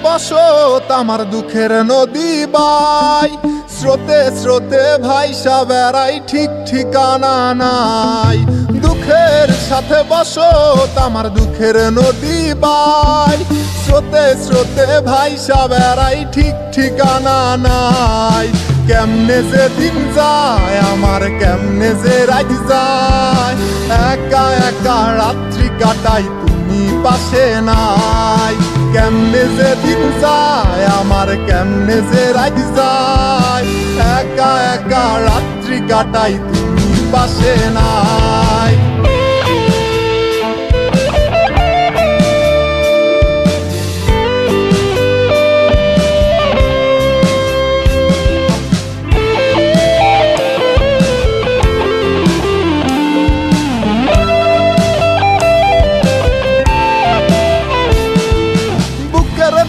বসত আমার দুঃখের নদী বাই, স্রোতে স্রোতে ভাইসা বেড়াই ঠিক ঠিকানা নাই। দুঃখের সাথে বসত আমার দুঃখের নদী বাই, স্রোতে স্রোতে ভাইসা বেড়াই ঠিক ঠিকানা নাই। কেমনে যে দিন যায় আমার, কেমনে যে রাত যায়, একা একা রাত্রি কাটাই তুমি পাশে নাই। কেমনে যে দিন যায় আমার, কেমনে যে রাত যায়, একা একা রাত্রি কাটাই তুমি পাশে নাই।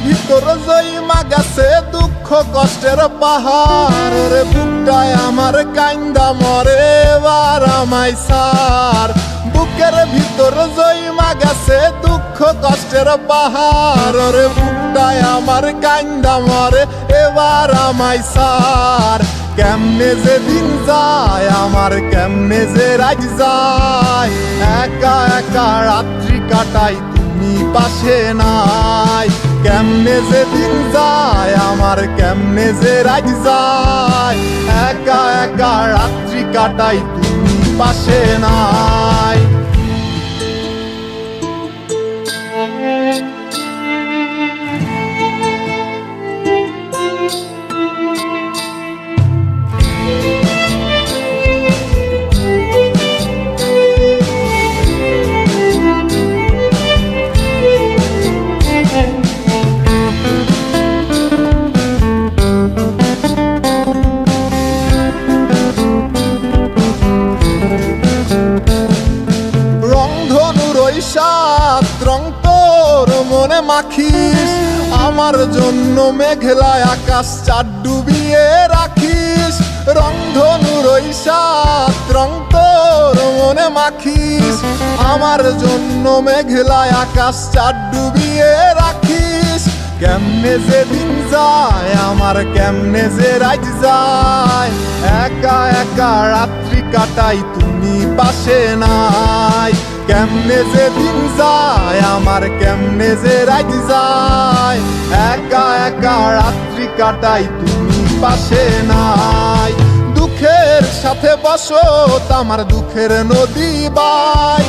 ভিতর জইমা গেছে দুঃখ কষ্টের পাহাড়, রে বুকটায় আমার কান্দা মরে এবার আমায় সার। বুকের ভিতর জইমা গেছে দুঃখ কষ্টের পাহাড়, রে বুকটায় আমার কান্দা মরে এবার আমায় সার। কেমনে যে দিন যায় আমার, কেমনে যে রাত যায়, একা একা রাত্রি কাটাই তুমি পাশে নাই। কেমনে যে দিন যায় আমার, কেমনে যে রাত যায়, একা একা রাত্রি কাটাই তুমি পাশে নাই। রং তোর মনে মাখিস, আমার জন্য মেঘলা আকাশ চাঁদ ডুবিয়ে রাখিস। রংধনুর ওই সাত রং তোর মনে মাখিস, আমার জন্য মেঘলা আকাশ চাঁদ ডুবিয়ে রাখিস। কেমনে যে দিন যায় আমার, কেমনে যে রাত যায়, একা একা রাত্রি কাটাই তুমি পাশে নাই। কেমনে যে দিন যায় আমার, কেমনে যে রাত যায়, একা একা রাত্রি কাটাই তুমি পাশে নাই। দুঃখের সাথে বসত আমার দুঃখের নদী বাই,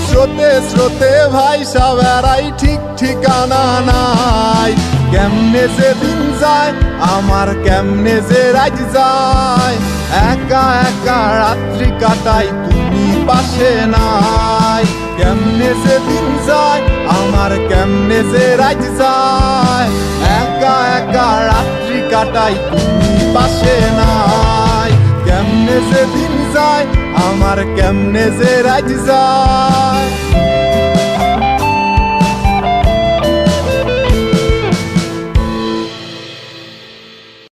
স্রোতে স্রোতে ভাইসা বেড়াই ঠিক ঠিকানা নাই। কেমনে যে দিন যায় আমার, কেমনে যে রাত যায়, একা একা রাত্রি কাটাই তুমি পাশে নাই। কেমনে যে দিন যায় আমার, কেমনে যে রাত যায়, একা একা রাত্রি কাটাই তুমি পাশে নাই। কেমনে যে দিন যায় আমার, কেমনে যে রাত যায়।